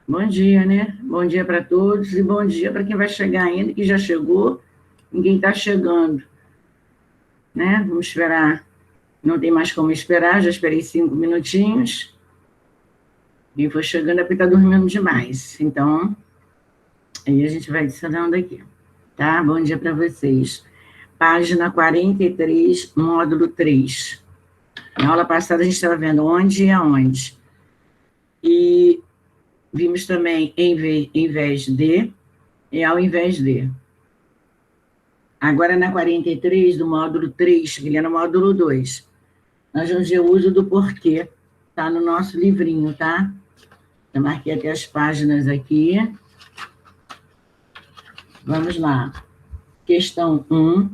Bom dia, né? Bom dia para todos e bom dia para quem vai chegar ainda, que já chegou, ninguém está chegando, né? Vamos esperar. Não tem mais como esperar, já esperei 5 minutinhos. Quem for chegando é porque está dormindo demais. Então, aí a gente vai adicionando aqui, tá? Bom dia para vocês. Página 43, módulo 3. Na aula passada a gente estava vendo onde e aonde. E vimos também em vez de e ao invés de. Agora, na 43 do módulo 3, que é no módulo 2, nós vamos ver o uso do porquê. Está no nosso livrinho, tá? Eu marquei até as páginas aqui. Vamos lá. Questão 1.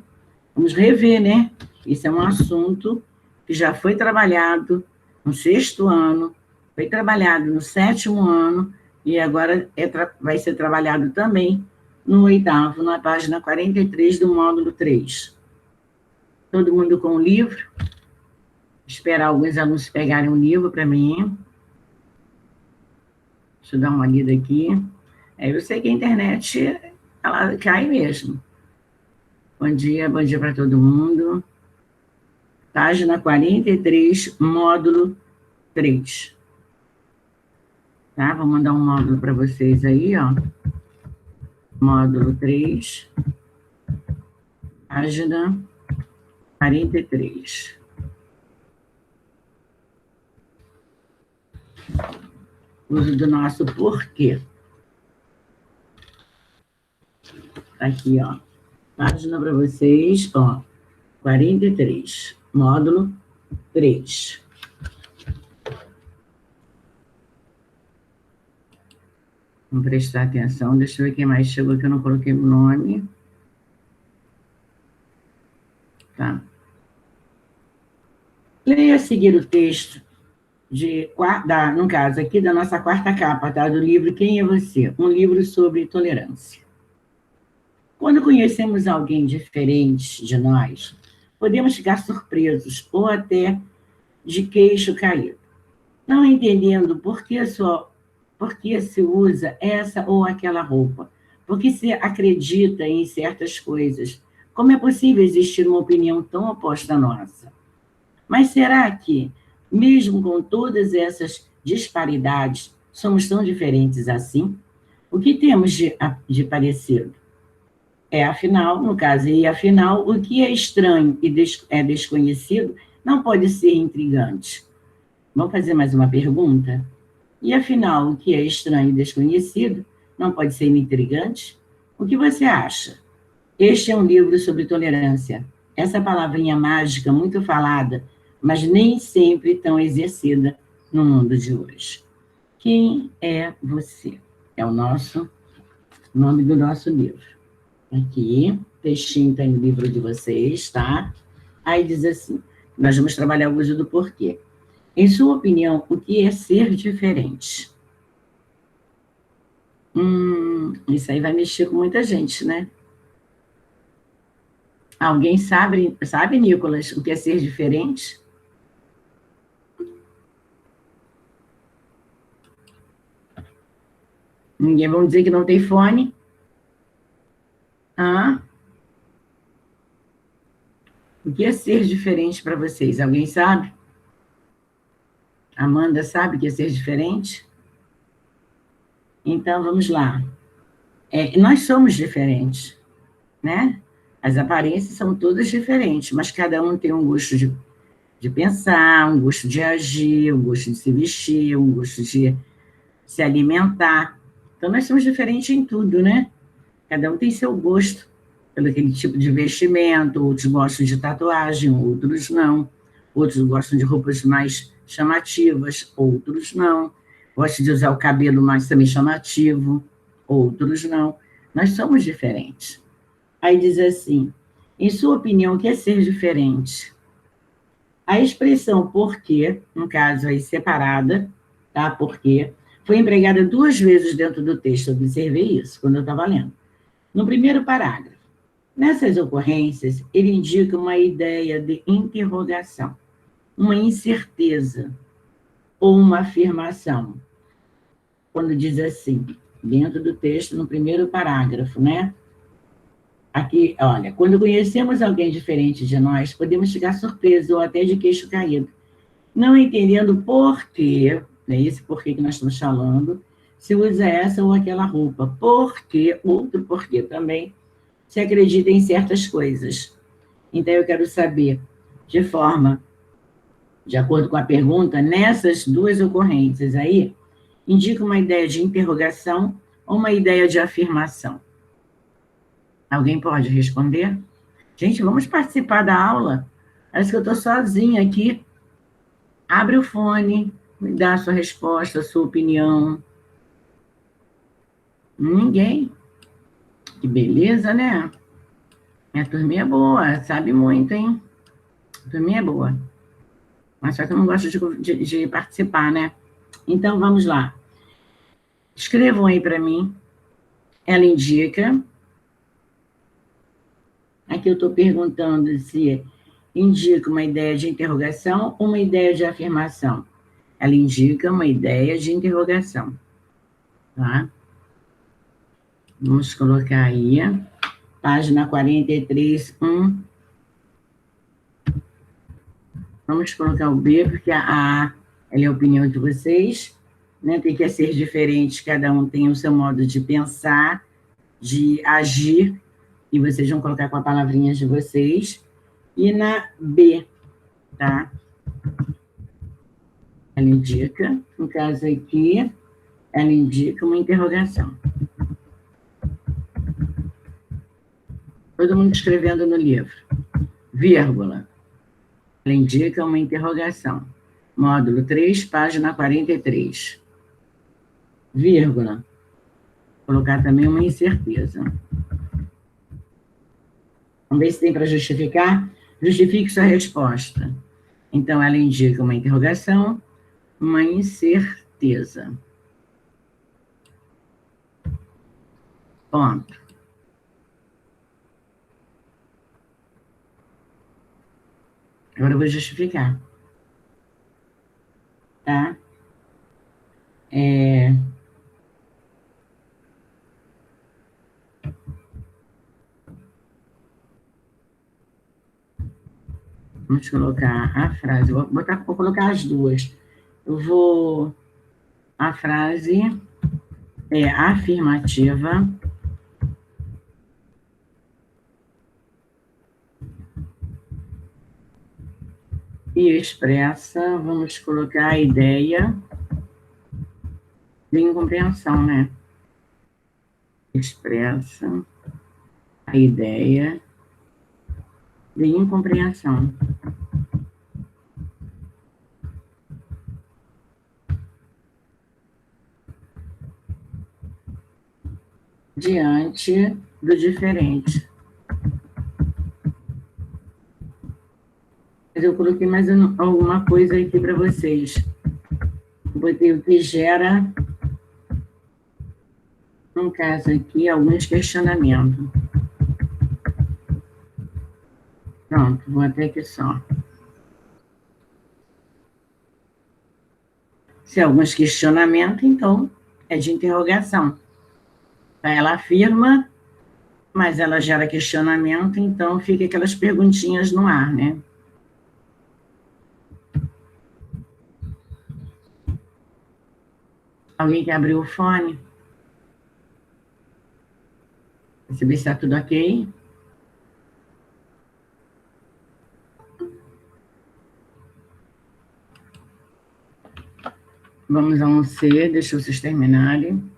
Vamos rever, né? Isso é um assunto que já foi trabalhado no 6º ano, foi trabalhado no 7º ano, e agora vai ser trabalhado também no 8º, na página 43 do módulo 3. Todo mundo com o livro? Esperar alguns alunos pegarem um livro para mim. Deixa eu dar uma lida aqui. Eu sei que a internet, ela cai mesmo. Bom dia para todo mundo. Página 43, módulo 3. Tá? Vou mandar um módulo para vocês aí, ó. Módulo 3, página 43. Uso do nosso porquê. Aqui, ó. Página para vocês, ó. 43, módulo 3. Vamos prestar atenção. Deixa eu ver quem mais chegou, que eu não coloquei o nome. Tá. Leia a seguir o texto no caso aqui, da nossa 4ª capa, tá? Do livro Quem é Você? Um livro sobre tolerância. Quando conhecemos alguém diferente de nós, podemos ficar surpresos ou até de queixo caído, não entendendo por que se usa essa ou aquela roupa, por que se acredita em certas coisas, como é possível existir uma opinião tão oposta à nossa? Mas será que, mesmo com todas essas disparidades, somos tão diferentes assim? O que temos de parecido? Afinal, o que é estranho e é desconhecido não pode ser intrigante. Vamos fazer mais uma pergunta? E afinal, o que é estranho e desconhecido não pode ser intrigante? O que você acha? Este é um livro sobre tolerância. Essa palavrinha mágica muito falada, mas nem sempre tão exercida no mundo de hoje. Quem é você? É o nome do nosso livro. Aqui, textinho está no livro de vocês, tá? Aí diz assim, nós vamos trabalhar o uso do porquê. Em sua opinião, o que é ser diferente? Isso aí vai mexer com muita gente, né? Alguém sabe, Nicolas, o que é ser diferente? Ninguém vai dizer que não tem fone? O que é ser diferente para vocês? Alguém sabe? Amanda sabe o que é ser diferente? Então, vamos lá. Nós somos diferentes, né? As aparências são todas diferentes, mas cada um tem um gosto de pensar, um gosto de agir, um gosto de se vestir, um gosto de se alimentar. Então, nós somos diferentes em tudo, né? Cada um tem seu gosto pelo aquele tipo de vestimento, outros gostam de tatuagem, outros não. Outros gostam de roupas mais chamativas, outros não. Gostam de usar o cabelo mais também chamativo, outros não. Nós somos diferentes. Aí diz assim, em sua opinião, o que é ser diferente? A expressão porquê, no caso aí separada, tá? Porquê, foi empregada 2 vezes dentro do texto. Eu observei isso quando eu estava lendo. No primeiro parágrafo. Nessas ocorrências, ele indica uma ideia de interrogação, uma incerteza ou uma afirmação. quando diz assim, dentro do texto, no primeiro parágrafo, né? Aqui, olha, quando conhecemos alguém diferente de nós, podemos ficar surpresos ou até de queixo caído, não entendendo por quê, né, esse porquê que nós estamos falando, se usa essa ou aquela roupa. Porque, outro porquê também, se acredita em certas coisas. Então, eu quero saber, de acordo com a pergunta, nessas duas ocorrências aí, indica uma ideia de interrogação ou uma ideia de afirmação? Alguém pode responder? Gente, vamos participar da aula? Parece que eu estou sozinha aqui. Abre o fone, me dá a sua resposta, a sua opinião. Ninguém. Que beleza, né? Minha turminha é boa, sabe muito, hein? A turminha é boa. Mas só que eu não gosto de participar, né? Então, vamos lá. Escrevam aí para mim. Ela indica. Aqui eu estou perguntando se indica uma ideia de interrogação ou uma ideia de afirmação. Ela indica uma ideia de interrogação. Tá? Vamos colocar aí, página 43, 1. Vamos colocar o B, porque a A é a opinião de vocês, né? Tem que ser diferente, cada um tem o seu modo de pensar, de agir, e vocês vão colocar com as palavrinhas de vocês. E na B, tá? Ela indica, no caso aqui, ela indica uma interrogação. Todo mundo escrevendo no livro. Vírgula. Ela indica uma interrogação. Módulo 3, página 43. Vírgula. Vou colocar também uma incerteza. Vamos ver se tem para justificar. Justifique sua resposta. Então, ela indica uma interrogação, uma incerteza. Ponto. Agora eu vou justificar. Tá? Vamos colocar a frase. Vou colocar as duas. A frase é afirmativa. E expressa, vamos colocar a ideia de incompreensão, né? Expressa a ideia de incompreensão. Diante do diferente. Mas eu coloquei mais alguma coisa aqui para vocês. Eu botei o que gera, no caso aqui, alguns questionamentos. Pronto, vou até aqui só. Se alguns questionamentos, então, é de interrogação. Ela afirma, mas ela gera questionamento, então fica aquelas perguntinhas no ar, né? Alguém quer abrir o fone? Saber se está tudo ok? Vamos a um C, deixa vocês terminarem.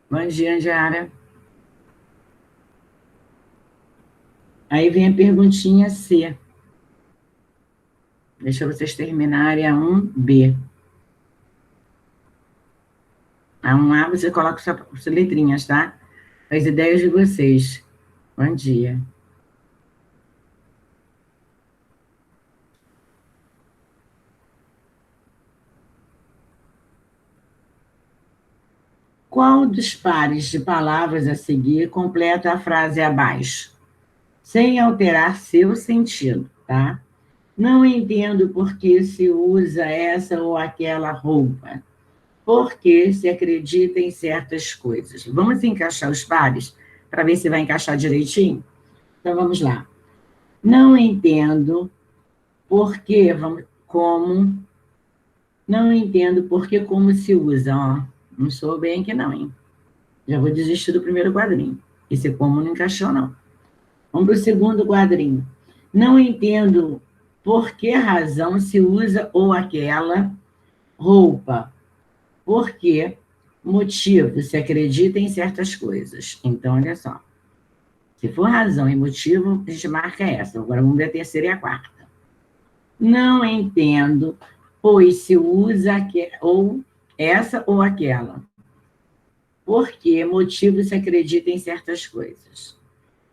Bom dia, Andiara. Aí vem a perguntinha C. Deixa vocês terminarem a 1B. A 1A você coloca suas letrinhas, tá? As ideias de vocês. Bom dia. Qual dos pares de palavras a seguir completa a frase abaixo, sem alterar seu sentido, tá? Não entendo por que se usa essa ou aquela roupa. Por que se acredita em certas coisas. Vamos encaixar os pares para ver se vai encaixar direitinho? Então, vamos lá. Não entendo por que, como, não entendo por que como se usa, ó. Não sou bem aqui não, hein? Já vou desistir do primeiro quadrinho. Esse como não encaixou, não. Vamos para o segundo quadrinho. Não entendo por que razão se usa ou aquela roupa. Por que motivo se acredita em certas coisas. Então, olha só. Se for razão e motivo, a gente marca essa. Agora vamos ver a terceira e a quarta. Não entendo, pois se usa ou essa ou aquela. Por que motivo se acredita em certas coisas?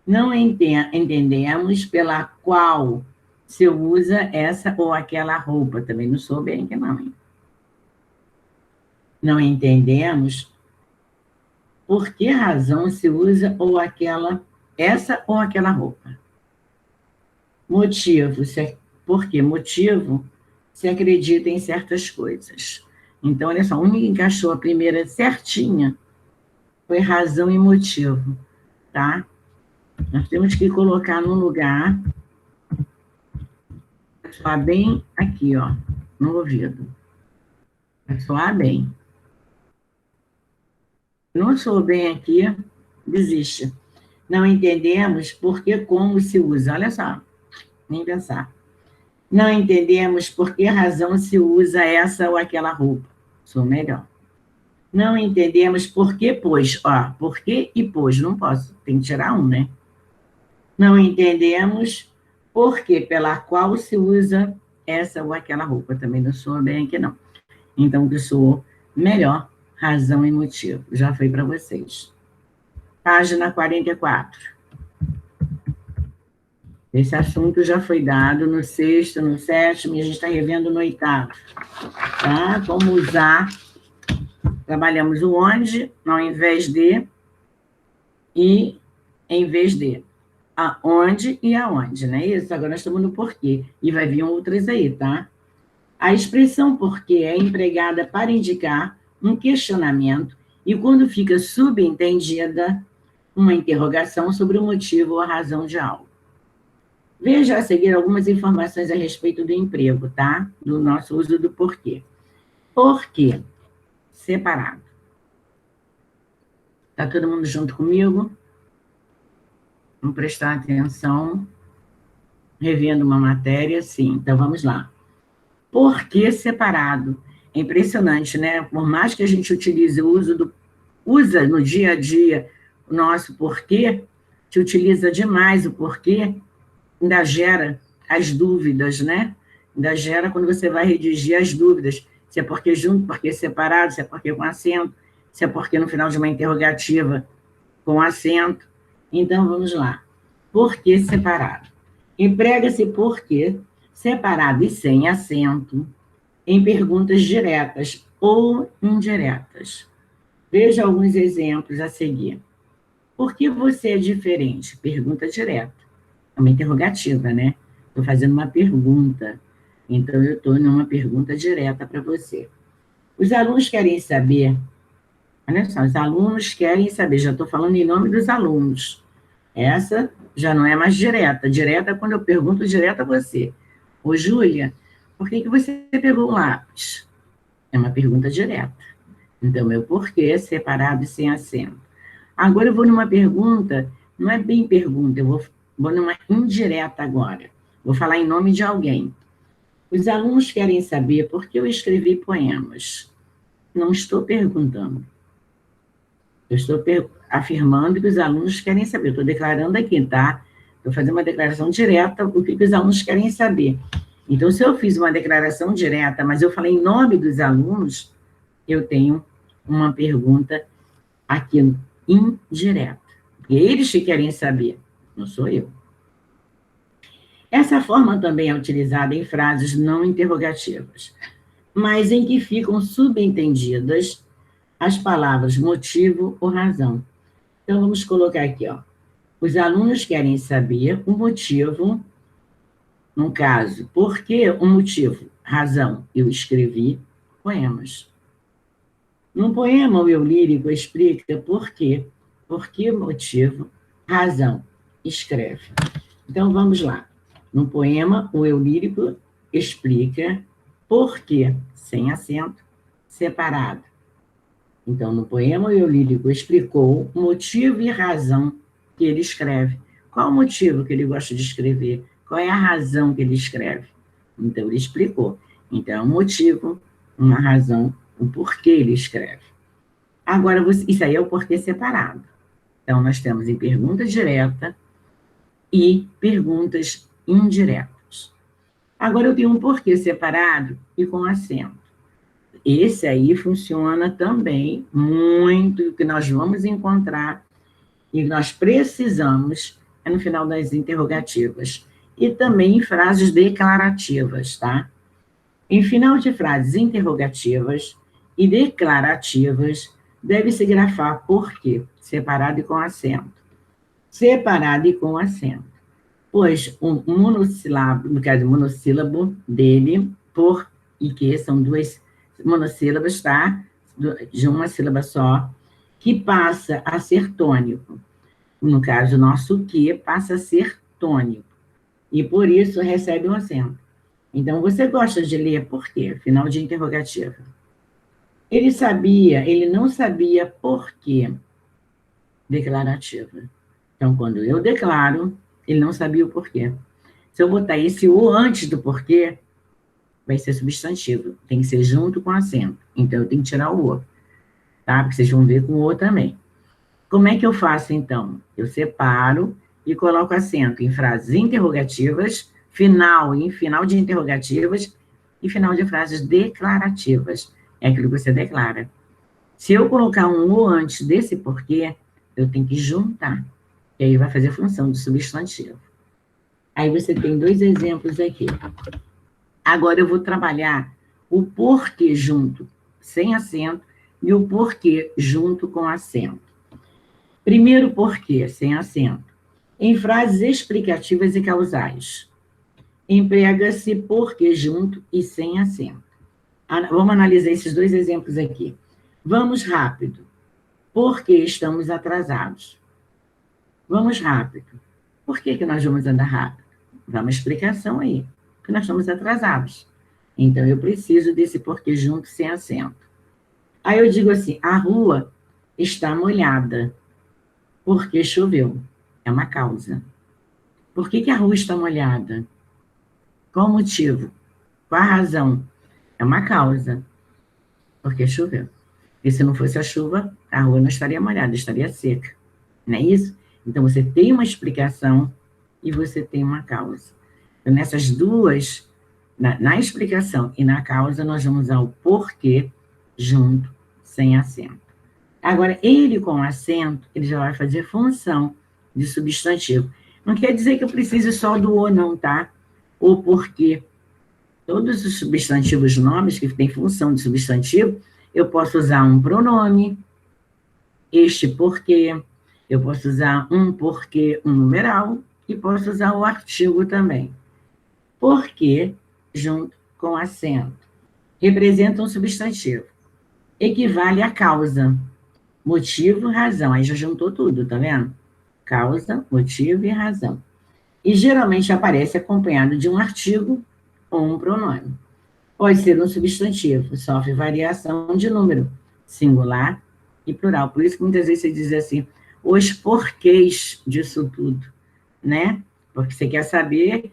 Não entendemos pela qual se usa essa ou aquela roupa. Também não sou bem que não, hein? Não entendemos por que razão se usa ou essa ou aquela roupa. Motivo, por que motivo se acredita em certas coisas. Então, olha só, a única que encaixou a primeira certinha foi razão e motivo, tá? Nós temos que colocar no lugar, soar bem aqui, ó, no ouvido. Vai soar bem. Não soou bem aqui, desiste. Não entendemos por que como se usa. Olha só, nem pensar. Não entendemos por que razão se usa essa ou aquela roupa. Sou melhor. Não entendemos por que, pois. Ó, por que e pois. Não posso. Tem que tirar um, né? Não entendemos por que, pela qual se usa essa ou aquela roupa. Também não sou bem aqui, não. Então, que sou melhor, razão e motivo. Já foi para vocês. Página 44. Esse assunto já foi dado no sexto, no sétimo, e a gente está revendo no oitavo. Tá? Como usar. Trabalhamos o onde, ao invés de, e em vez de. Aonde e aonde, não é isso? Agora nós estamos no porquê. E vai vir outras aí, tá? A expressão porquê é empregada para indicar um questionamento e quando fica subentendida, uma interrogação sobre o motivo ou a razão de algo. Veja a seguir algumas informações a respeito do emprego, tá? Do nosso uso do porquê. Porquê, separado. Tá todo mundo junto comigo? Vamos prestar atenção. Revendo uma matéria, sim. Então, vamos lá. Porquê separado? É impressionante, né? Por mais que a gente utilize usa no dia a dia o nosso porquê, te utiliza demais o porquê, ainda gera as dúvidas, né? Ainda gera quando você vai redigir as dúvidas, se é porque junto, porque separado, se é porque com acento, se é porque no final de uma interrogativa com acento. Então, vamos lá. Porquê separado? Emprega-se porquê separado e sem acento em perguntas diretas ou indiretas. Veja alguns exemplos a seguir. Por que você é diferente? Pergunta direta. É uma interrogativa, né? Estou fazendo uma pergunta. Então, eu estou numa pergunta direta para você. Os alunos querem saber... Olha só, os alunos querem saber. Já estou falando em nome dos alunos. Essa já não é mais direta. Direta é quando eu pergunto direto a você. Ô, Júlia, por que você pegou o lápis? É uma pergunta direta. Então, meu porquê separado e sem acento. Agora eu vou numa pergunta, não é bem pergunta, eu vou numa indireta agora. Vou falar em nome de alguém. Os alunos querem saber por que eu escrevi poemas. Não estou perguntando. Eu estou afirmando que os alunos querem saber. Eu estou declarando aqui, tá? Estou fazendo uma declaração direta, o que os alunos querem saber. Então, se eu fiz uma declaração direta, mas eu falei em nome dos alunos, eu tenho uma pergunta aqui indireta. Porque eles que querem saber, não sou eu. Essa forma também é utilizada em frases não interrogativas, mas em que ficam subentendidas as palavras motivo ou razão. Então, vamos colocar aqui, ó. Os alunos querem saber o motivo No caso, por que o motivo, razão, eu escrevi poemas. Num poema, o eu lírico explica por que motivo, razão, escreve. Então, vamos lá. No poema, o eu lírico explica por que, sem acento, separado. Então, no poema, o eu lírico explicou o motivo e razão que ele escreve. Qual o motivo que ele gosta de escrever? Qual é a razão que ele escreve? Então, ele explicou. Então, é um motivo, uma razão, o porquê ele escreve. Agora, isso aí é o porquê separado. Então, nós temos em pergunta direta e perguntas indiretas. Agora, eu tenho um porquê separado e com acento. Esse aí funciona também muito, que nós vamos encontrar e nós precisamos no final das interrogativas. E também em frases declarativas, tá? Em final de frases interrogativas e declarativas, deve-se grafar por quê, separado e com acento. Separado e com acento. Pois um monossílabo, no caso, monossílabo dele, por e que, são duas monossílabas, tá? De uma sílaba só, que passa a ser tônico. No caso, o nosso que passa a ser tônico. E por isso recebe um acento. Então, você gosta de ler por quê? Final de interrogativa. Ele não sabia por quê. Declarativa. Então, quando eu declaro, ele não sabia o porquê. Se eu botar esse o antes do porquê, vai ser substantivo. Tem que ser junto com acento. Então, eu tenho que tirar o o. Tá? Porque vocês vão ver com o o também. Como é que eu faço, então? Eu separo e coloco acento em frases interrogativas, em final de interrogativas e final de frases declarativas. É aquilo que você declara. Se eu colocar um o antes desse porquê, eu tenho que juntar. E aí vai fazer função de substantivo. Aí você tem dois exemplos aqui. Agora eu vou trabalhar o porquê junto, sem acento, e o porquê junto com acento. Primeiro porquê, sem acento. Em frases explicativas e causais. Emprega-se porquê junto e sem acento. Vamos analisar esses dois exemplos aqui. Vamos rápido. Por que estamos atrasados? Vamos rápido. Por que nós vamos andar rápido? Dá uma explicação aí. Porque nós estamos atrasados. Então, eu preciso desse porquê junto sem acento. Aí eu digo assim, a rua está molhada porque choveu. É uma causa. Por que a rua está molhada? Qual o motivo? Qual a razão? É uma causa. Porque choveu. E se não fosse a chuva, a rua não estaria molhada, estaria seca. Não é isso? Então, você tem uma explicação e você tem uma causa. Então, nessas duas, na explicação e na causa, nós vamos usar o porquê junto, sem acento. Agora, ele com acento, ele já vai fazer função de substantivo. Não quer dizer que eu precise só do o, não, tá? O porquê. Todos os substantivos nomes que têm função de substantivo, eu posso usar um pronome, este porquê, eu posso usar um porquê, um numeral, e posso usar o artigo também. Porquê, junto com acento, representa um substantivo. Equivale a causa, motivo, razão. Aí já juntou tudo, tá vendo? Causa, motivo e razão. E geralmente aparece acompanhado de um artigo ou um pronome. Pode ser um substantivo, sofre variação de número, singular e plural. Por isso que muitas vezes você diz assim, os porquês disso tudo, né? Porque você quer saber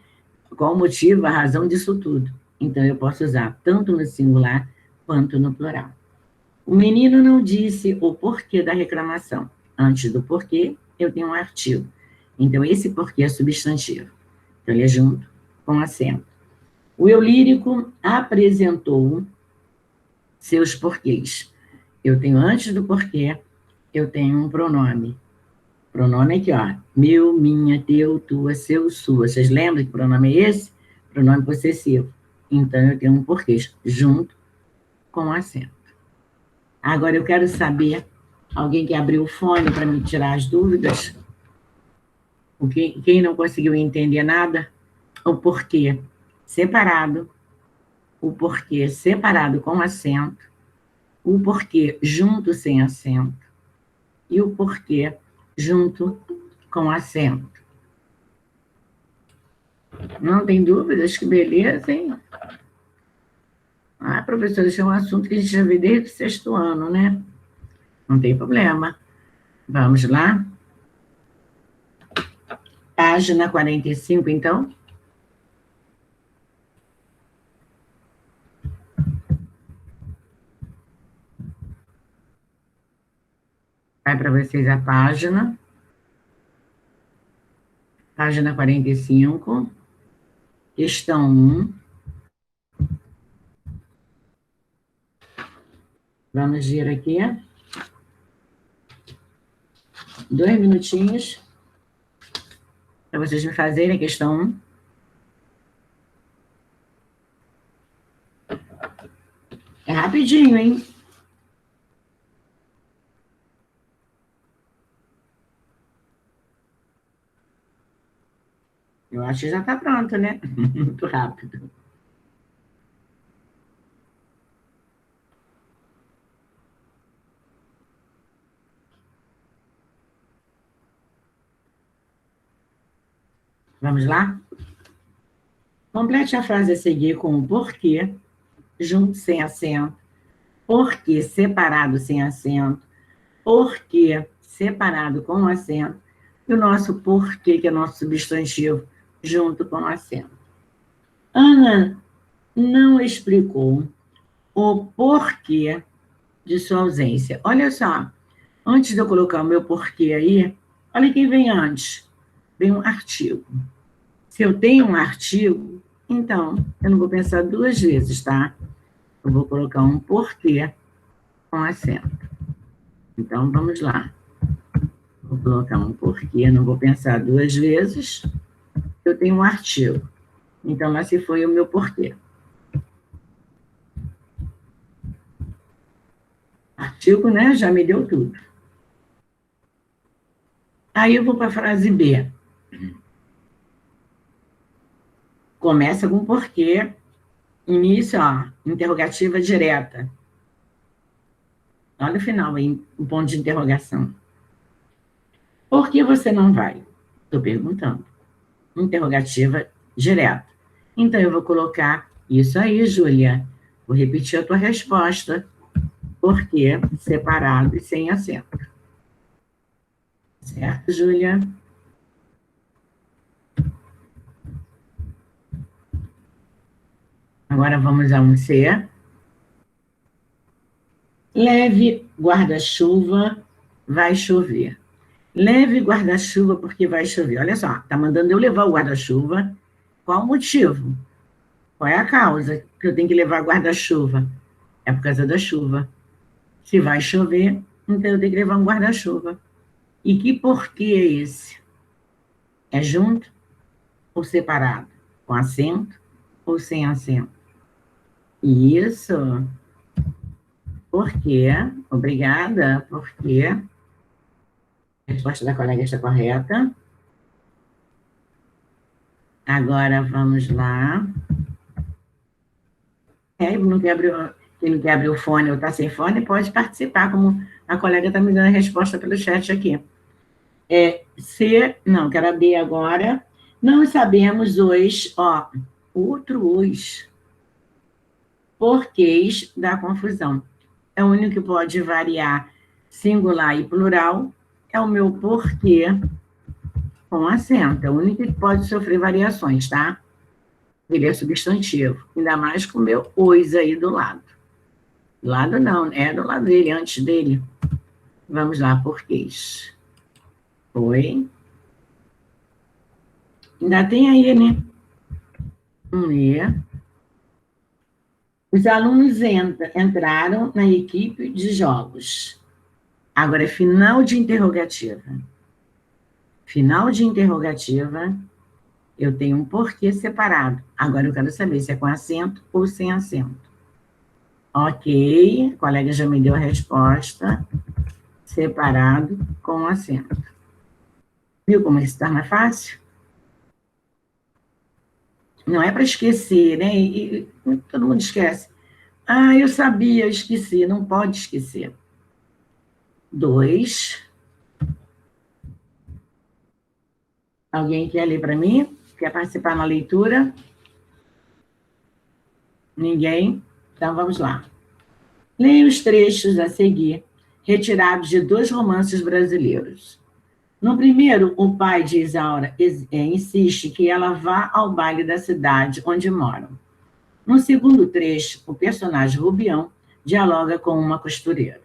qual o motivo, a razão disso tudo. Então, eu posso usar tanto no singular quanto no plural. O menino não disse o porquê da reclamação. Antes do porquê, eu tenho um artigo. Então, esse porquê é substantivo. Então, ele é junto com acento. O eu lírico apresentou seus porquês. Eu tenho antes do porquê, eu tenho um pronome. Pronome aqui, ó. Meu, minha, teu, tua, seu, sua. Vocês lembram que pronome é esse? Pronome possessivo. Então, eu tenho um porquê junto com acento. Agora, eu quero saber, alguém que abriu o fone para me tirar as dúvidas? Quem não conseguiu entender nada? o porquê separado, o porquê separado com acento, o porquê junto sem acento e o porquê junto com acento. Não tem dúvidas? Que beleza, hein? Ah, professor, esse é um assunto que a gente já vê desde o 6º ano, né? Não tem problema. Vamos lá? Página 45, então. Vai para vocês a página. Página 45. Questão 1. Vamos ver aqui. 2 minutinhos para vocês me fazerem a questão 1. É rapidinho, hein? Eu acho que já está pronto, né? Muito rápido. Vamos lá? Complete a frase a seguir com o porquê, junto sem acento, porquê separado sem acento, porquê separado com acento, e o nosso porquê, que é nosso substantivo, junto com acento. Ana não explicou o porquê de sua ausência. Olha só, antes de eu colocar o meu porquê aí, olha quem vem antes. Vem um artigo. Se eu tenho um artigo, então eu não vou pensar 2 vezes, tá? Eu vou colocar um porquê com acento. Então, vamos lá. Vou colocar um porquê, não vou pensar 2 vezes. Eu tenho um artigo. Então, esse foi o meu porquê. Artigo, né? Já me deu tudo. Aí eu vou para a frase B. Começa com porquê. Início, ó, interrogativa direta. Olha o final aí, o ponto de interrogação. Por que você não vai? Estou perguntando. Interrogativa direta. Então, eu vou colocar isso aí, Júlia. Vou repetir a tua resposta. Por que separado e sem acento? Certo, Júlia? Agora vamos a um C. Leve guarda-chuva, vai chover. Leve guarda-chuva porque vai chover. Olha só, tá mandando eu levar o guarda-chuva. Qual o motivo? Qual é a causa que eu tenho que levar guarda-chuva? É por causa da chuva. Se vai chover, então eu tenho que levar um guarda-chuva. E que porquê é esse? É junto ou separado? Com acento ou sem acento? Isso. Por quê? Obrigada. Por quê? A resposta da colega está correta. Agora vamos lá. Quem não quer abrir o fone ou está sem fone, pode participar, como a colega está me dando a resposta pelo chat aqui. Quero abrir agora. Não sabemos os, os porquês da confusão. É o único que pode variar singular e plural, é o meu porquê com acento. É o único que pode sofrer variações, tá? Ele é substantivo, ainda mais com o meu os aí do lado. Do lado não, é do lado dele, antes dele. Vamos lá, porquês. Oi. Ainda tem aí, né? Os alunos entraram na equipe de jogos. Agora é final de interrogativa. Final de interrogativa, eu tenho um porquê separado. Agora eu quero saber se é com acento ou sem acento. Ok, a colega já me deu a resposta. Separado com acento. Viu como isso se torna fácil? Não é para esquecer, né? E todo mundo esquece. Ah, eu sabia, eu esqueci. Não pode esquecer. 2. Alguém quer ler para mim? Quer participar na leitura? Ninguém? Então vamos lá. Leia os trechos a seguir, retirados de 2 romances brasileiros. No primeiro, o pai de Isaura insiste que ela vá ao baile da cidade onde moram. No segundo trecho, o personagem Rubião dialoga com uma costureira.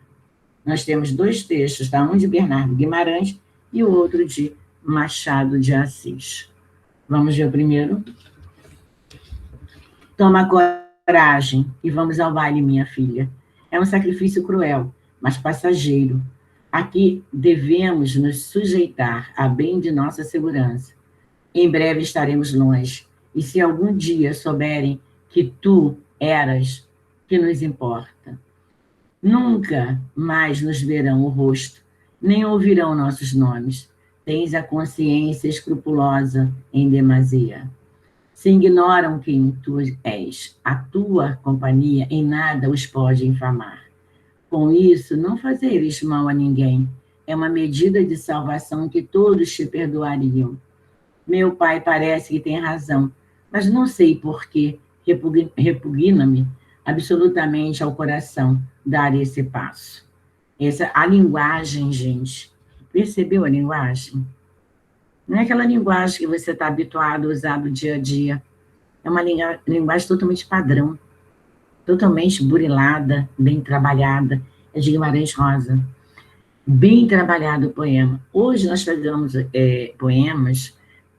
Nós temos 2 textos, tá? Um de Bernardo Guimarães e o outro de Machado de Assis. Vamos ver o primeiro? Toma coragem e vamos ao baile, minha filha. É um sacrifício cruel, mas passageiro. Aqui devemos nos sujeitar a bem de nossa segurança. Em breve estaremos longe, e se algum dia souberem que tu eras, que nos importa? Nunca mais nos verão o rosto, nem ouvirão nossos nomes. Tens a consciência escrupulosa em demasia. Se ignoram quem tu és, a tua companhia em nada os pode infamar. Com isso, não fazeres mal a ninguém. É uma medida de salvação que todos te perdoariam. Meu pai parece que tem razão, mas não sei por que repugna-me absolutamente ao coração dar esse passo. A linguagem, gente, percebeu a linguagem? Não é aquela linguagem que você está habituado a usar no dia a dia. É uma linguagem totalmente padrão, totalmente burilada, bem trabalhada. É de Guimarães Rosa. Bem trabalhado o poema. Hoje nós pegamos poemas,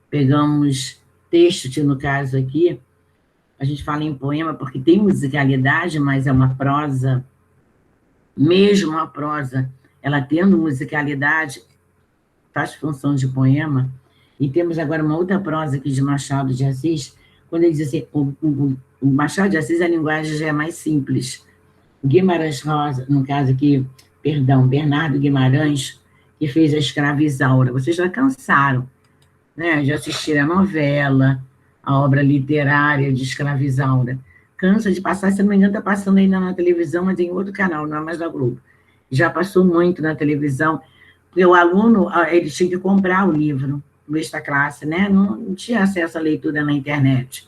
pegamos texto, no caso aqui, a gente fala em poema porque tem musicalidade, mas é uma prosa, mesmo a prosa, ela tendo musicalidade, faz função de poema. E temos agora uma outra prosa aqui de Machado de Assis, quando ele diz assim, o Machado de Assis, a linguagem já é mais simples. Guimarães Rosa, no caso aqui, Bernardo Guimarães, que fez a Escrava Isaura. Vocês já cansaram, né, de assistir a novela, a obra literária de Escrava Isaura. Cansa de passar, se não me engano, está passando ainda na televisão, mas em outro canal, não é mais da Globo. Já passou muito na televisão, porque o aluno, ele tinha que comprar o livro, desta classe, né? Não tinha acesso à leitura na internet.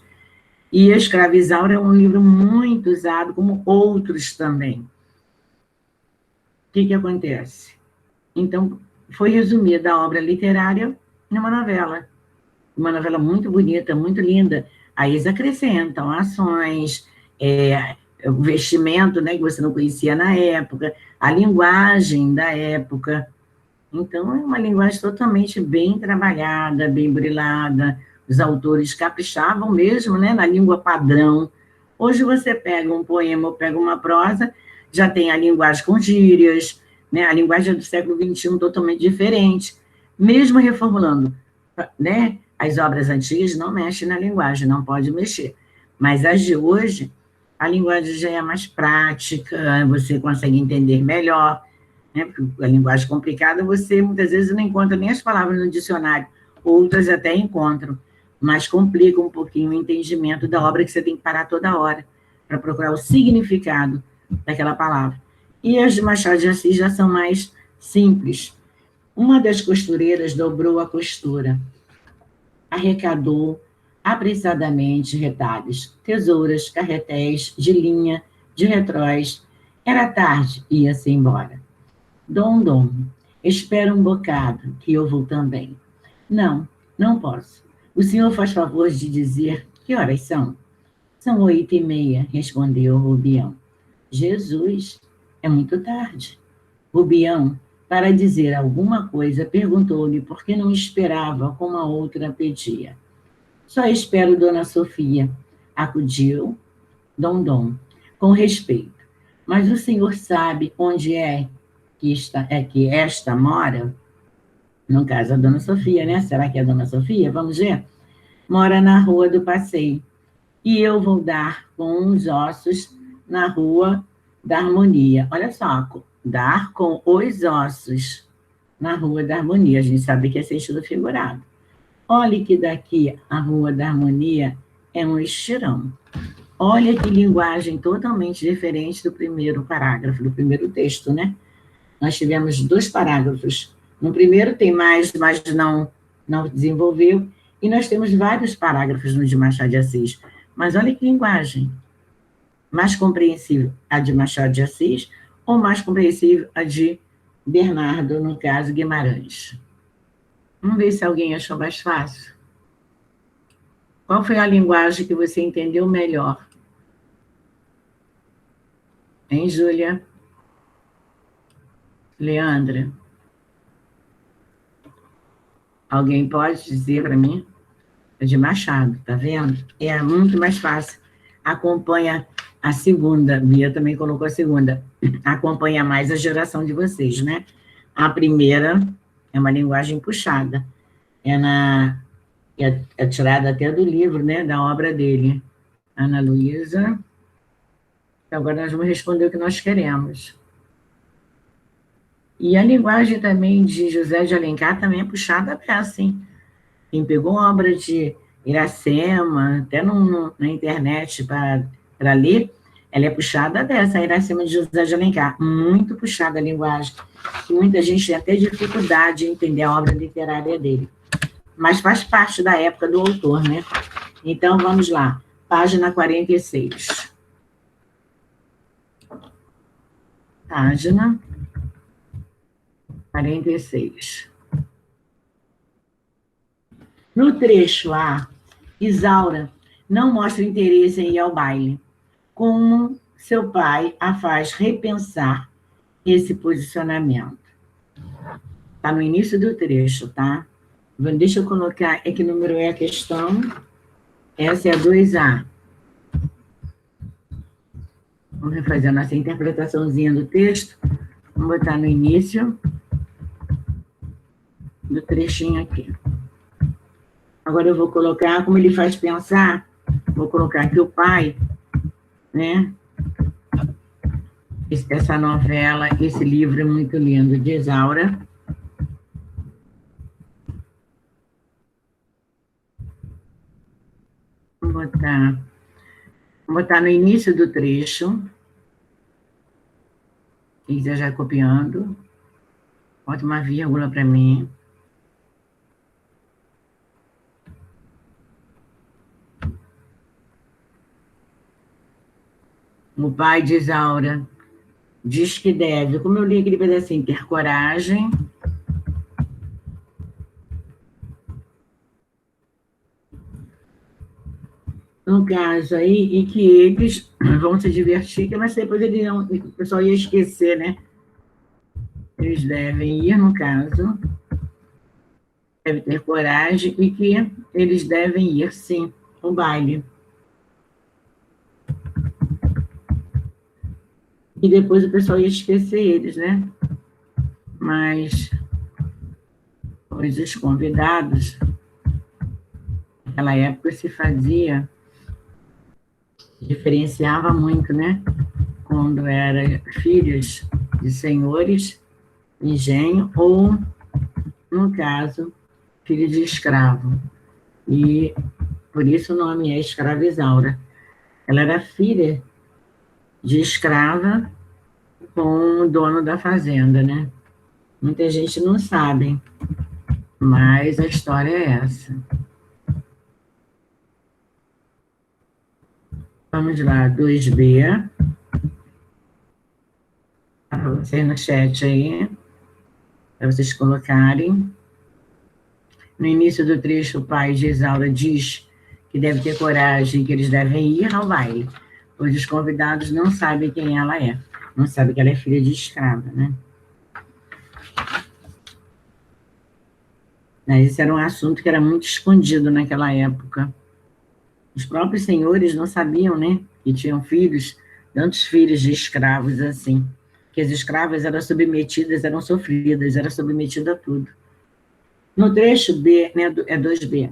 E a Escrava Isaura é um livro muito usado, como outros também. O que acontece? Então, foi resumida a obra literária numa novela. Uma novela muito bonita, muito linda. Aí eles acrescentam ações, o vestimento, né, que você não conhecia na época, a linguagem da época. Então, é uma linguagem totalmente bem trabalhada, bem brilhada. Os autores caprichavam mesmo, né, na língua padrão. Hoje você pega um poema ou pega uma prosa, já tem a linguagem com gírias, né, a linguagem do século XXI totalmente diferente. Mesmo reformulando, né, as obras antigas não mexem na linguagem, não pode mexer. Mas as de hoje, a linguagem já é mais prática, você consegue entender melhor, né? Porque a linguagem complicada, você muitas vezes não encontra nem as palavras no dicionário, outras até encontram, mas complica um pouquinho o entendimento da obra, que você tem que parar toda hora para procurar o significado daquela palavra. E as de Machado de Assis já são mais simples. Uma das costureiras dobrou a costura, arrecadou apressadamente retalhos, tesouras, carretéis de linha, de retróis. Era tarde, ia-se embora. Dom, espera um bocado, que eu vou também. Não, não posso. O senhor faz favor de dizer que horas são? São 8h30, respondeu Rubião. Jesus, é muito tarde. Rubião, para dizer alguma coisa, perguntou-lhe por que não esperava como a outra pedia. Só espero Dona Sofia, acudiu Dom, com respeito. Mas o senhor sabe onde é que esta mora? No caso, a Dona Sofia, né? Será que é a Dona Sofia? Vamos ver? Mora na Rua do Passeio. E eu vou dar com uns ossos na Rua da Harmonia. Olha só, dar com os ossos na Rua da Harmonia. A gente sabe que é sentido figurado. Olhe que daqui a Rua da Harmonia é um estirão. Olha que linguagem totalmente diferente do primeiro parágrafo, do primeiro texto, né? Nós tivemos 2 parágrafos. No primeiro tem mais, mas não desenvolveu, e nós temos vários parágrafos no de Machado de Assis. Mas olha que linguagem. Mais compreensível a de Machado de Assis ou mais compreensível a de Bernardo, no caso, Guimarães? Vamos ver se alguém achou mais fácil. Qual foi a linguagem que você entendeu melhor? Hein, Júlia? Leandra? Alguém pode dizer para mim? É de Machado, tá vendo? É muito mais fácil. Acompanha a segunda, Bia também colocou a segunda. Acompanha mais a geração de vocês, né? A primeira é uma linguagem puxada. É tirada até do livro, né? Da obra dele. Ana Luísa. Agora nós vamos responder o que nós queremos. E a linguagem também de José de Alencar também é puxada dessa, hein? Quem pegou obra de Iracema, até na internet para ler, ela é puxada dessa, a Iracema de José de Alencar. Muito puxada a linguagem. Muita gente tem até dificuldade em entender a obra literária dele. Mas faz parte da época do autor, né? Então, vamos lá. Página 46. Página 46. No trecho A, Isaura não mostra interesse em ir ao baile, como seu pai a faz repensar esse posicionamento. Está no início do trecho, tá? Deixa eu colocar, que número é a questão? Essa é a 2A. Vamos refazer a nossa interpretaçãozinha do texto. Vamos botar no início do trechinho aqui. Agora eu vou colocar, como ele faz pensar, vou colocar aqui o pai, né? Essa novela, esse livro é muito lindo, de Isaura. Vou botar no início do trecho. Quem quiser já copiando. Bota uma vírgula para mim. O pai de Isaura diz que deve, como eu li aquele pedacinho, ter coragem, no caso aí, e que eles vão se divertir, mas depois o pessoal ia esquecer, né? Eles devem ir, no caso, deve ter coragem, e que eles devem ir, sim, ao baile. E depois o pessoal ia esquecer eles, né? Mas os convidados, naquela época se fazia, diferenciava muito, né? Quando eram filhos de senhores, engenho, ou, no caso, filho de escravo. E por isso o nome é Escrava Isaura. Ela era filha de escrava com o dono da fazenda, né? Muita gente não sabe, mas a história é essa. Vamos lá, 2B. Para vocês no chat aí, para vocês colocarem. No início do trecho, o pai de Isaura diz que deve ter coragem, que eles devem ir ao baile, pois os convidados não sabem quem ela é. Não sabem que ela é filha de escrava, né? Mas esse era um assunto que era muito escondido naquela época. Os próprios senhores não sabiam, né? Que tinham filhos, tantos filhos de escravos assim. Que as escravas eram submetidas, eram sofridas, eram submetidas a tudo. No trecho B, né, é 2B,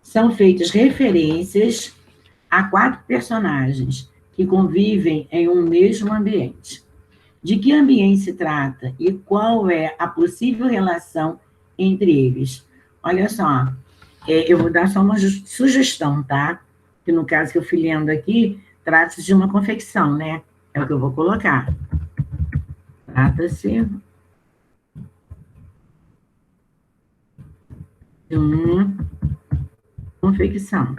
são feitas referências a 4 personagens que convivem em um mesmo ambiente. De que ambiente se trata e qual é a possível relação entre eles? Olha só, eu vou dar só uma sugestão, tá? que no caso que eu fui lendo aqui, trata-se de uma confecção, né? É o que eu vou colocar. Trata-se de uma confecção.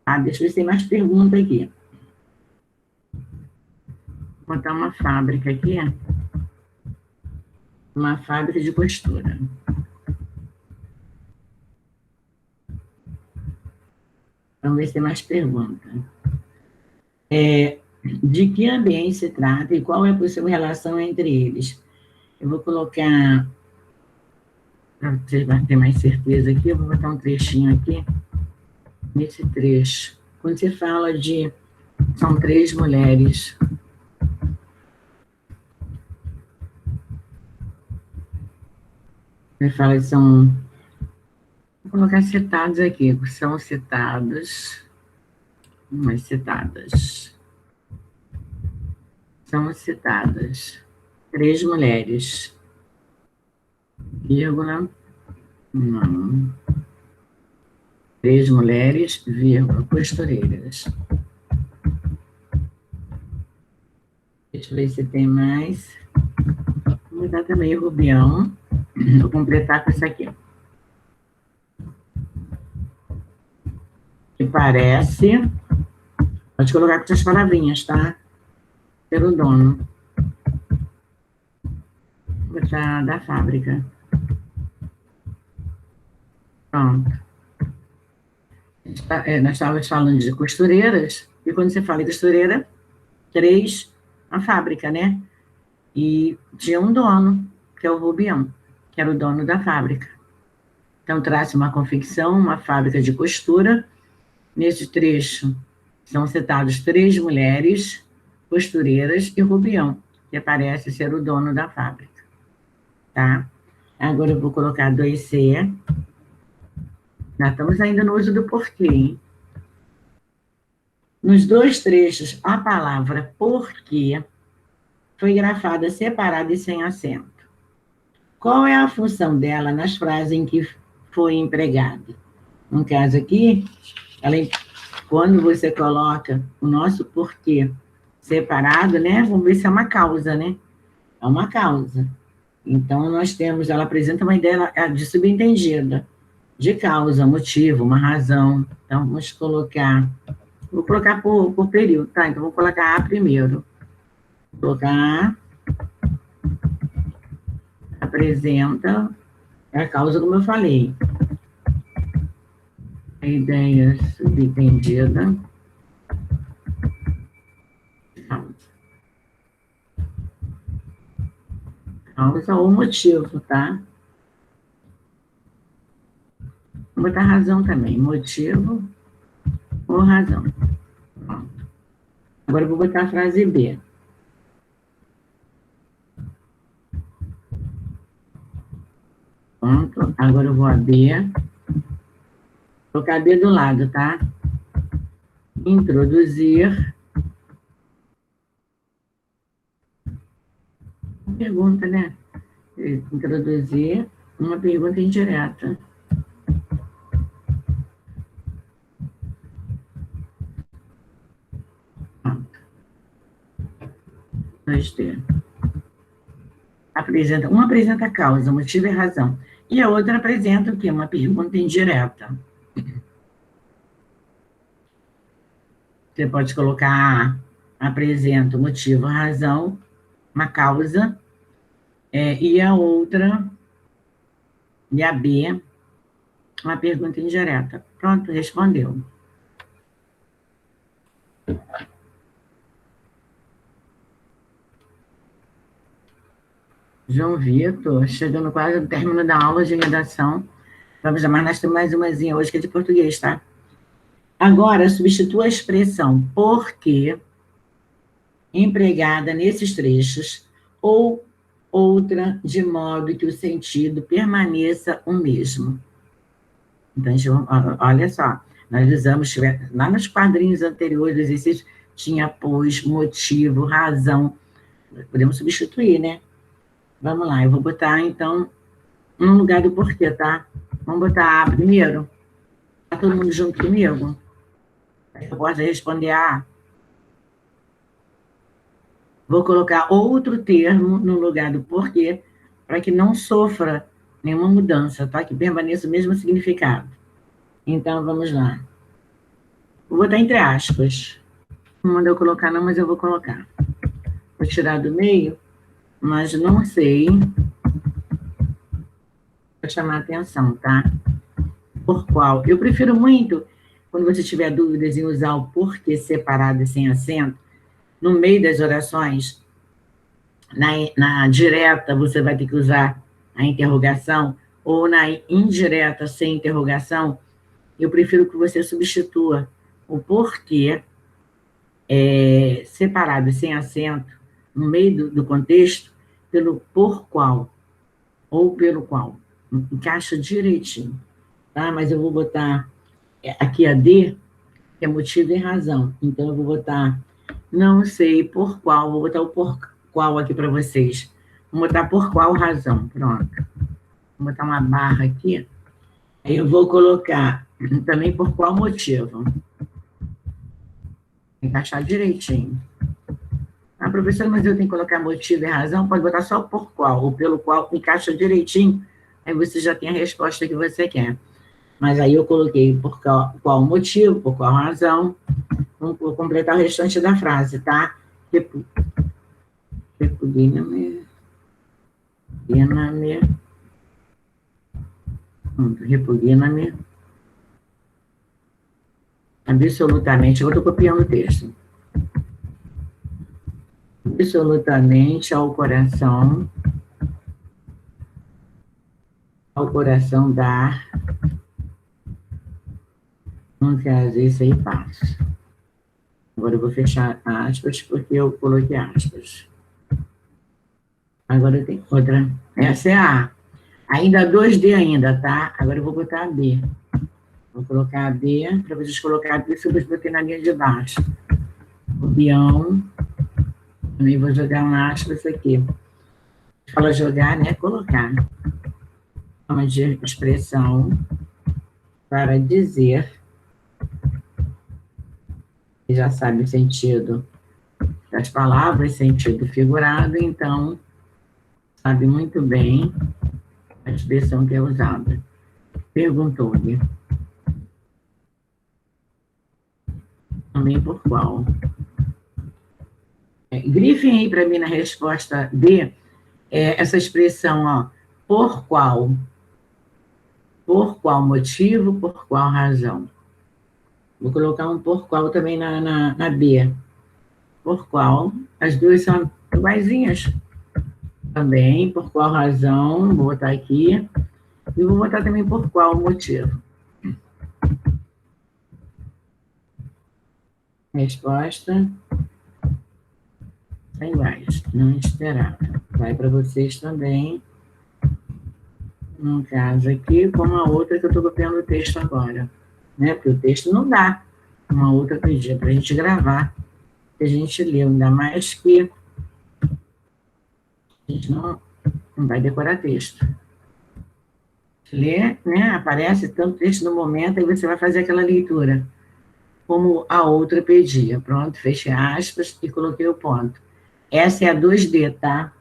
Ah, deixa eu ver se tem mais pergunta aqui. Vou botar uma fábrica aqui. Uma fábrica de costura. Vamos ver se tem mais pergunta. De que ambiente se trata e qual é a possível relação entre eles? Eu vou colocar, para vocês terem mais certeza aqui, eu vou botar um trechinho aqui, nesse trecho. Quando você fala de... São 3 mulheres. Você fala que são... Vou colocar citados aqui. São citados... Umas citadas. São citadas 3 mulheres. Vírgula... Não. 3 mulheres, vírgula, costureiras. Deixa eu ver se tem mais. Vou dar também o rubião. Vou completar com isso aqui. Que parece... Pode colocar com essas palavrinhas, tá? Ser o dono. Vou botar da fábrica. Pronto. Nós estávamos falando de costureiras, e quando você fala em costureira, 3, a fábrica, né? E tinha um dono, que é o Rubião, que era o dono da fábrica. Então, traz uma confecção, uma fábrica de costura. Nesse trecho, são citados 3 mulheres costureiras e Rubião, que parece ser o dono da fábrica. Tá? Agora eu vou colocar 2C. Nós estamos ainda no uso do porquê, hein? Nos 2 trechos, a palavra porquê foi grafada separada e sem acento. Qual é a função dela nas frases em que foi empregada? No caso aqui, quando você coloca o nosso porquê separado, né? Vamos ver se é uma causa, né? É uma causa. Então, nós temos, ela apresenta uma ideia de subentendida, de causa, motivo, uma razão. Então, vamos colocar... Vou colocar por período, tá? Então, vou colocar A primeiro. Vou colocar A, apresenta a causa, como eu falei. A ideia subentendida. Causa ou motivo, tá? Vou botar razão também. Motivo ou razão. Pronto. Agora eu vou botar a frase B. Pronto. Agora eu vou a B. Vou colocar B do lado, tá? Introduzir. Pergunta, né? Introduzir uma pergunta indireta. Pronto. 2D. Uma apresenta a causa, motivo e razão. E a outra apresenta o quê? Uma pergunta indireta. Você pode colocar apresenta o motivo, a razão, uma causa, e a outra, e a B, uma pergunta indireta. Pronto, respondeu. João Vitor, chegando quase no término da aula de redação. Vamos lá, mas nós temos mais umazinha hoje que é de português, tá? Agora, substitua a expressão porque empregada nesses trechos ou outra, de modo que o sentido permaneça o mesmo. Então, olha só, nós usamos, lá nos quadrinhos anteriores do exercício, tinha pois, motivo, razão. Podemos substituir, né? Vamos lá, eu vou botar, então, no lugar do porquê, tá? Vamos botar A primeiro? Tá todo mundo junto comigo? Eu posso responder A. Vou colocar outro termo no lugar do porquê, para que não sofra nenhuma mudança, tá? Que permaneça o mesmo significado. Então, vamos lá. Vou botar entre aspas. Não mandou colocar não, mas eu vou colocar. Vou tirar do meio, mas não sei. Vou chamar a atenção, tá? Por qual? Eu prefiro muito, quando você tiver dúvidas em usar o porquê separado e sem acento, no meio das orações, na direta você vai ter que usar a interrogação, ou na indireta sem interrogação, eu prefiro que você substitua o porquê separado e sem acento, no meio do contexto, pelo por qual, ou pelo qual. Encaixa direitinho, tá? Mas eu vou botar aqui a D, que é motivo e razão. Então, eu vou botar não sei por qual, vou botar o por qual aqui para vocês. Vou botar por qual razão, pronto. Vou botar uma barra aqui. Aí eu vou colocar também por qual motivo. Encaixar direitinho. Ah, professora, mas eu tenho que colocar motivo e razão? Pode botar só por qual, ou pelo qual, encaixa direitinho. Aí você já tem a resposta que você quer. Mas aí eu coloquei por qual motivo, por qual razão. Vamos completar o restante da frase, tá? Repugna-me. Repugna-me. Absolutamente. Eu estou copiando o texto. Absolutamente ao coração dar. Não quer isso aí, passo. Agora eu vou fechar aspas, porque eu coloquei aspas. Agora tem outra. Essa é a A. Ainda 2D ainda, tá? Agora eu vou botar a B. Vou colocar a B, para vocês colocarem aqui, se eu botei na linha de baixo. O peão. Também vou jogar um aspas aqui. Fala jogar, né? Colocar. Forma de expressão para dizer. Já sabe o sentido das palavras, sentido figurado, então sabe muito bem a expressão que é usada. Perguntou-lhe. Também por qual. Grifem aí para mim na resposta D, essa expressão, ó, por qual. Por qual motivo, por qual razão. Vou colocar um por qual também na B. Por qual. As duas são iguaizinhas. Também, por qual razão, vou botar aqui. E vou botar também por qual motivo. Resposta. São iguais. Não esperava. Vai para vocês também. No caso aqui, como a outra que eu estou copiando o texto agora. Né? Porque o texto não dá uma outra pedida para a gente gravar, que a gente leu, ainda mais que a gente não vai decorar texto. Lê, né? Aparece tanto texto no momento, aí você vai fazer aquela leitura, como a outra pedia. Pronto, fechei aspas e coloquei o ponto. Essa é a 2D, tá?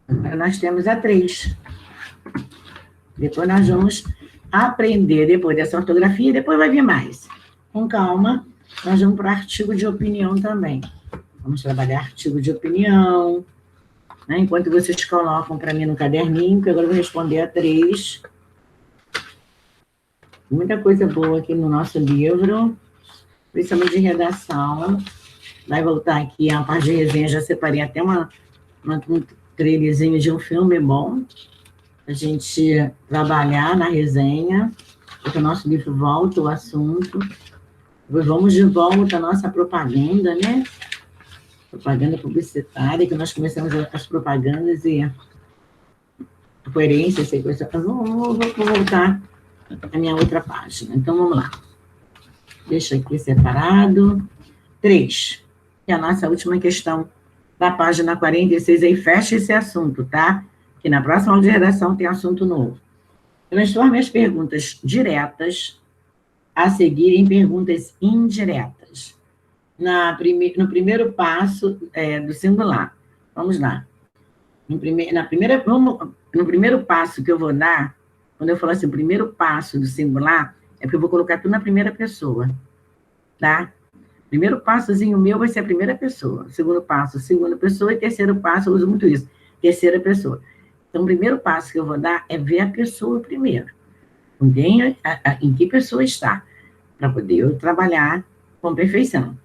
Agora nós temos a 3. Depois nós vamos aprender, depois dessa ortografia, depois vai vir mais. Com calma, nós vamos para o artigo de opinião também. Vamos trabalhar artigo de opinião, né? Enquanto vocês colocam para mim no caderninho, que agora eu vou responder a 3. Muita coisa boa aqui no nosso livro, principalmente de redação. Vai voltar aqui a parte de resenha, já separei até um trailerzinho de um filme bom, a gente trabalhar na resenha, porque o nosso livro volta o assunto. Vamos de volta à nossa propaganda, né? Propaganda publicitária, que nós começamos as propagandas e a coerência, essa coisa. Vou voltar à minha outra página. Então, vamos lá. Deixa aqui separado. 3, que é a nossa última questão da página 46. Aí fecha esse assunto, tá? Que na próxima aula de redação tem assunto novo. Transforme as perguntas diretas a seguir em perguntas indiretas. No primeiro passo do singular. Vamos lá. No primeiro passo que eu vou dar, quando eu falo assim, o primeiro passo do singular, é porque eu vou colocar tudo na primeira pessoa, tá? Primeiro passozinho meu vai ser a primeira pessoa. Segundo passo, segunda pessoa. E terceiro passo, eu uso muito isso, terceira pessoa. Então, o primeiro passo que eu vou dar é ver a pessoa primeiro. Em que pessoa está, para poder eu trabalhar com perfeição.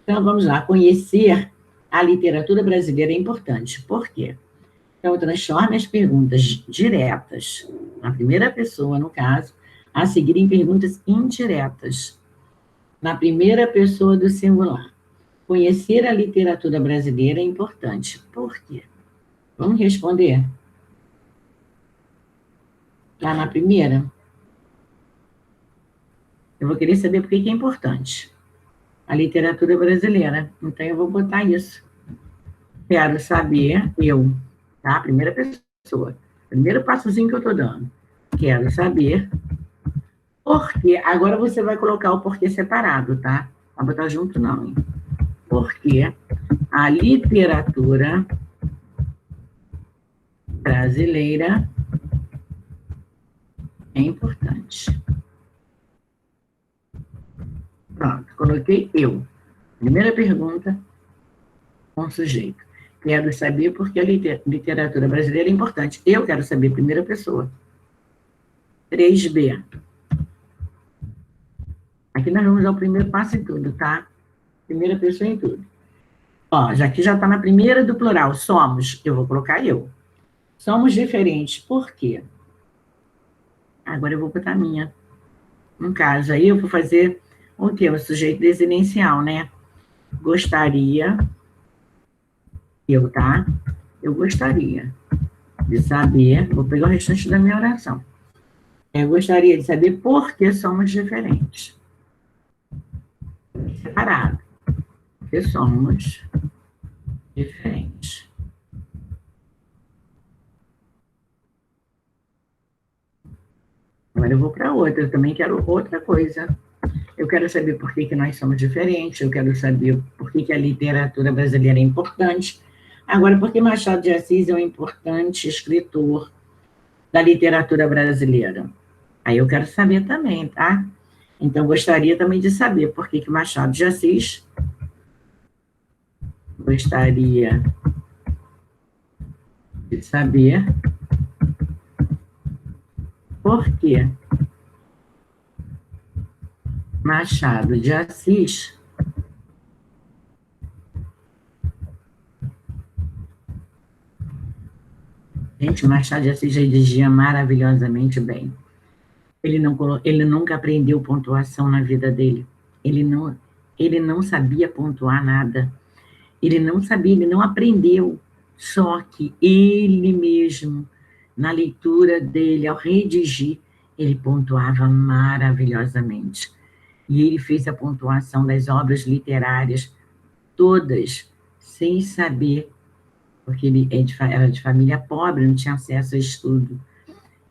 Então, vamos lá. Conhecer a literatura brasileira é importante. Por quê? Então, transforme as perguntas diretas, na primeira pessoa, no caso, a seguir em perguntas indiretas, na primeira pessoa do singular. Conhecer a literatura brasileira é importante. Por quê? Vamos responder? Lá na primeira, eu vou querer saber por que é importante. A literatura brasileira. Então, eu vou botar isso. Quero saber, eu, tá? Primeira pessoa. Primeiro passozinho que eu estou dando. Quero saber porque. Agora você vai colocar o porquê separado, tá? Não vai botar junto, não, hein? Porque a literatura brasileira é importante. Pronto, coloquei eu. Primeira pergunta com sujeito. Quero saber por que a literatura brasileira é importante. Eu quero saber, primeira pessoa. 3B. Aqui nós vamos dar o primeiro passo em tudo, tá? Primeira pessoa em tudo. Ó, aqui já está na primeira do plural. Somos. Eu vou colocar eu. Somos diferentes. Por quê? Agora eu vou botar a minha. No caso, aí eu vou fazer o quê? O sujeito desinencial, né? Gostaria, eu, tá? Eu gostaria de saber, vou pegar o restante da minha oração. Eu gostaria de saber por que somos diferentes. Separado. Porque somos diferentes. Agora eu vou para outra, eu também quero outra coisa. Eu quero saber por que nós somos diferentes, eu quero saber por que a literatura brasileira é importante. Agora, por que Machado de Assis é um importante escritor da literatura brasileira? Aí eu quero saber também, tá? Então, gostaria também de saber por que Machado de Assis gostaria de saber por que Machado de Assis gente, Machado de Assis redigia maravilhosamente bem. Ele nunca aprendeu pontuação na vida dele. Ele não sabia pontuar nada. Ele não sabia, ele não aprendeu. Só que ele mesmo, na leitura dele, ao redigir, ele pontuava maravilhosamente. E ele fez a pontuação das obras literárias todas, sem saber, porque ele era de família pobre, não tinha acesso a estudo.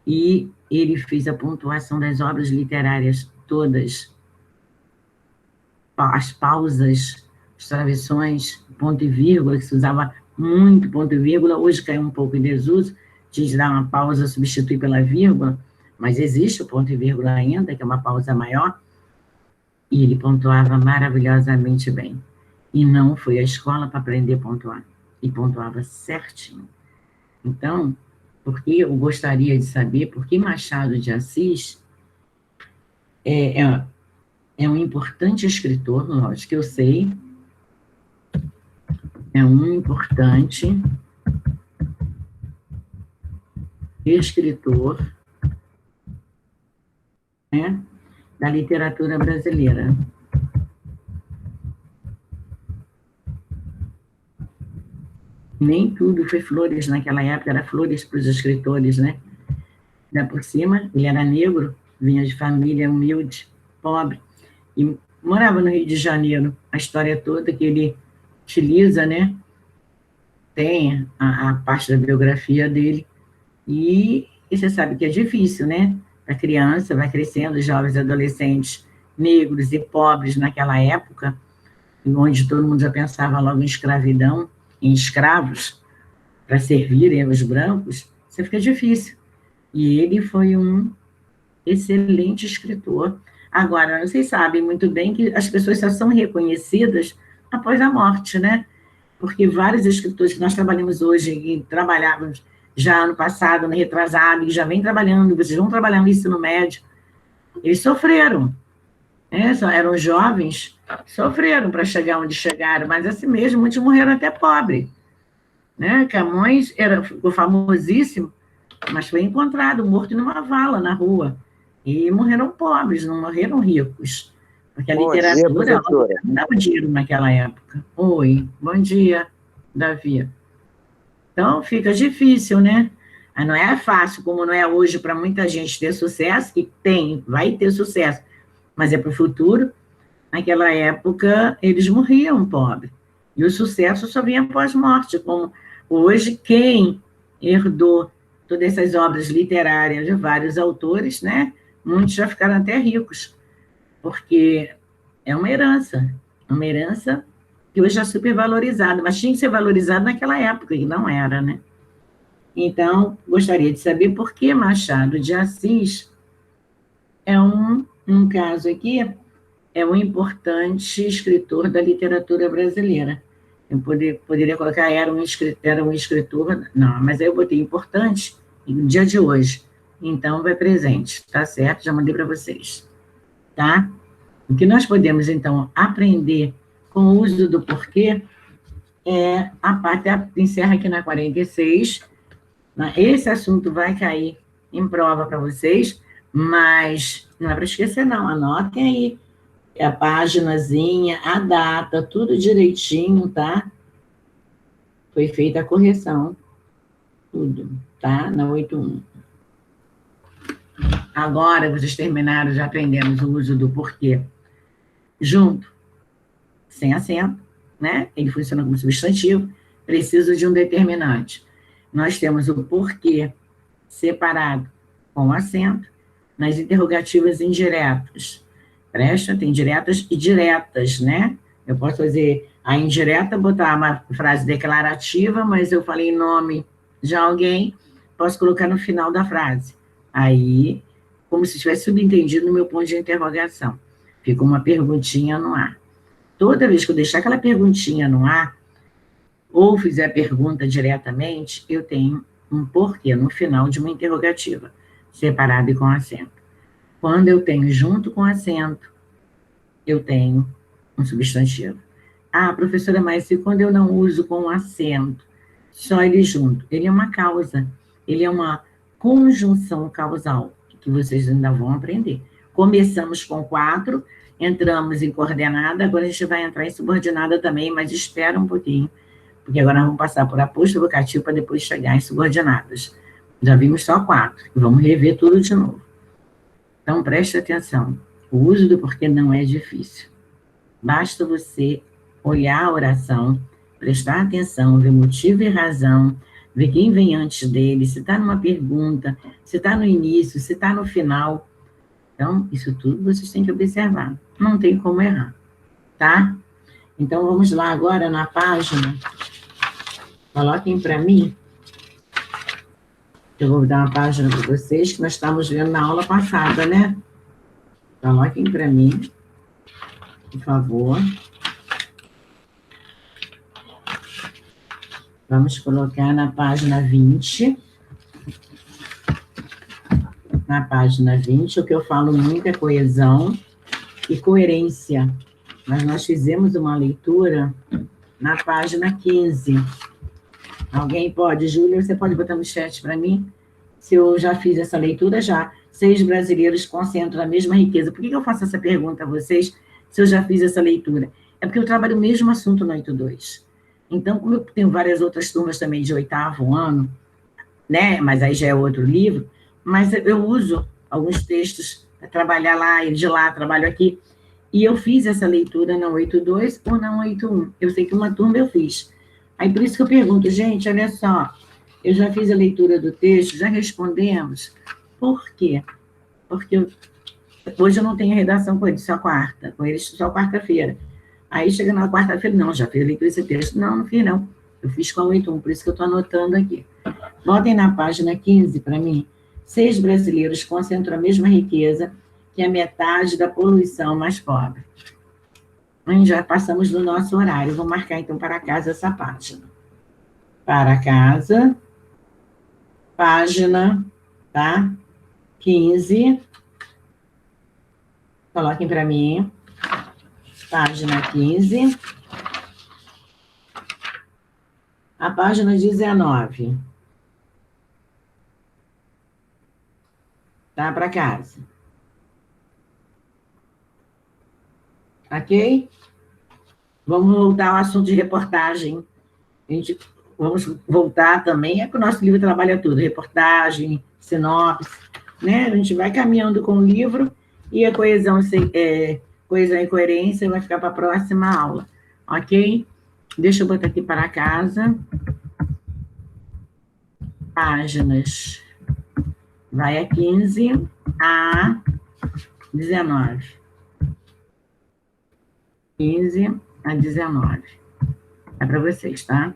E ele fez a pontuação das obras literárias todas, as pausas, as travessões, ponto e vírgula, que se usava muito ponto e vírgula, hoje caiu um pouco em desuso, de dar uma pausa, substituir pela vírgula, mas existe o ponto e vírgula ainda, que é uma pausa maior, e ele pontuava maravilhosamente bem. E não foi à escola para aprender a pontuar, e pontuava certinho. Então, porque eu gostaria de saber por que Machado de Assis é um importante escritor, lógico que eu sei, é um importante escritor, né, da literatura brasileira. Nem tudo foi flores naquela época, era flores para os escritores, né? Ainda por cima, ele era negro, vinha de família humilde, pobre, e morava no Rio de Janeiro. A história toda que ele utiliza, né? Tem a parte da biografia dele, e E você sabe que é difícil, né? A criança vai crescendo, jovens, adolescentes, negros e pobres naquela época, onde todo mundo já pensava logo em escravidão, em escravos, para servirem os brancos, isso fica difícil. E ele foi um excelente escritor. Agora, vocês sabem muito bem que as pessoas só são reconhecidas após a morte, né? Porque vários escritores que nós trabalhamos hoje, e trabalhávamos já ano passado, no retrasado, e já vem trabalhando, vocês vão trabalhar no ensino médio, eles sofreram, né? Eram jovens, sofreram para chegar onde chegaram, mas assim mesmo, muitos morreram até pobre, né? Camões ficou famosíssimo, mas foi encontrado morto numa vala na rua, e morreram pobres, não morreram ricos, porque a literatura não dava dinheiro naquela época. Oi, bom dia, Davi. Então, fica difícil, né? Não é fácil, como não é hoje para muita gente ter sucesso, e vai ter sucesso, mas é para o futuro. Naquela época, eles morriam pobres. E o sucesso só vinha pós-morte, como hoje, quem herdou todas essas obras literárias de vários autores, né? Muitos já ficaram até ricos, porque é uma herança que hoje é super valorizada, mas tinha que ser valorizada naquela época, e não era, né? Então, gostaria de saber por que Machado de Assis é um caso aqui, é um importante escritor da literatura brasileira. Eu poderia colocar era um escritor, não, mas aí eu botei importante no dia de hoje. Então, vai presente, tá certo? Já mandei para vocês, tá? O que nós podemos, então, aprender com o uso do porquê é a parte que encerra aqui na 46. Esse assunto vai cair em prova para vocês, mas não é para esquecer, não. Anotem aí a paginazinha, a data, tudo direitinho, tá? Foi feita a correção, tudo, tá? Na 81. Agora, vocês terminaram, já aprendemos o uso do porquê. Junto, sem acento, né? Ele funciona como substantivo, preciso de um determinante. Nós temos o porquê separado com acento nas interrogativas indiretas. Presta, tem diretas e diretas, né? Eu posso fazer a indireta, botar uma frase declarativa, mas eu falei em nome de alguém, posso colocar no final da frase. Aí, como se estivesse subentendido no meu ponto de interrogação. Fica uma perguntinha no ar. Toda vez que eu deixar aquela perguntinha no ar, ou fizer a pergunta diretamente, eu tenho um porquê no final de uma interrogativa, separado e com acento. Quando eu tenho junto com acento, eu tenho um substantivo. Ah, professora, mas e quando eu não uso com acento, só ele junto? Ele é uma causa, ele é uma conjunção causal, que vocês ainda vão aprender. Começamos com 4, entramos em coordenada, agora a gente vai entrar em subordinada também, mas espera um pouquinho, porque agora nós vamos passar por aposto vocativo para depois chegar em subordinadas. Já vimos só 4, vamos rever tudo de novo. Então, preste atenção. O uso do porquê não é difícil. Basta você olhar a oração, prestar atenção, ver motivo e razão, ver quem vem antes dele, se está numa pergunta, se está no início, se está no final. Então, isso tudo vocês têm que observar. Não tem como errar, tá? Então, vamos lá agora na página. Coloquem para mim. Eu vou dar uma página para vocês, que nós estamos vendo na aula passada, né? Coloquem para mim, por favor. Vamos colocar na página 20. Na página 20, o que eu falo muito é coesão e coerência. Mas nós fizemos uma leitura na página 15. Alguém pode? Júlia, você pode botar no chat para mim? Se eu já fiz essa leitura, já. 6 brasileiros concentram a mesma riqueza. Por que eu faço essa pergunta a vocês, se eu já fiz essa leitura? É porque eu trabalho o mesmo assunto no 82. Então, como eu tenho várias outras turmas também de 8º ano, né? Mas aí já é outro livro, mas eu uso alguns textos para trabalhar lá, e de lá trabalho aqui, e eu fiz essa leitura na 82 ou na 81. Eu sei que uma turma eu fiz. Aí por isso que eu pergunto, gente, olha só, Eu já fiz a leitura do texto, já respondemos. Por quê? Porque hoje eu não tenho redação com eles, só quarta. Com eles só quarta-feira. Aí chega na quarta-feira, não, já fiz a leitura desse texto. Não, não fiz não. Eu fiz com a 81, por isso que eu estou anotando aqui. Botem na página 15 para mim. 6 brasileiros concentram a mesma riqueza que a metade da poluição mais pobre. Já passamos do nosso horário. Vou marcar, então, para casa essa página. Para casa, página, tá? 15. Coloquem para mim. Página 15. A página 19. Tá? Para casa. Ok? Vamos voltar ao assunto de reportagem. Vamos voltar também, é que o nosso livro trabalha tudo, reportagem, sinopse, né? A gente vai caminhando com o livro e a coesão e coerência vai ficar para a próxima aula, ok? Deixa eu botar aqui para casa. Páginas. Vai a 15 a 19. 15 a 19. É para vocês, tá?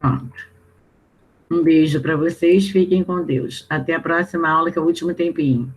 Pronto. Um beijo para vocês, fiquem com Deus. Até a próxima aula, que é o último tempinho.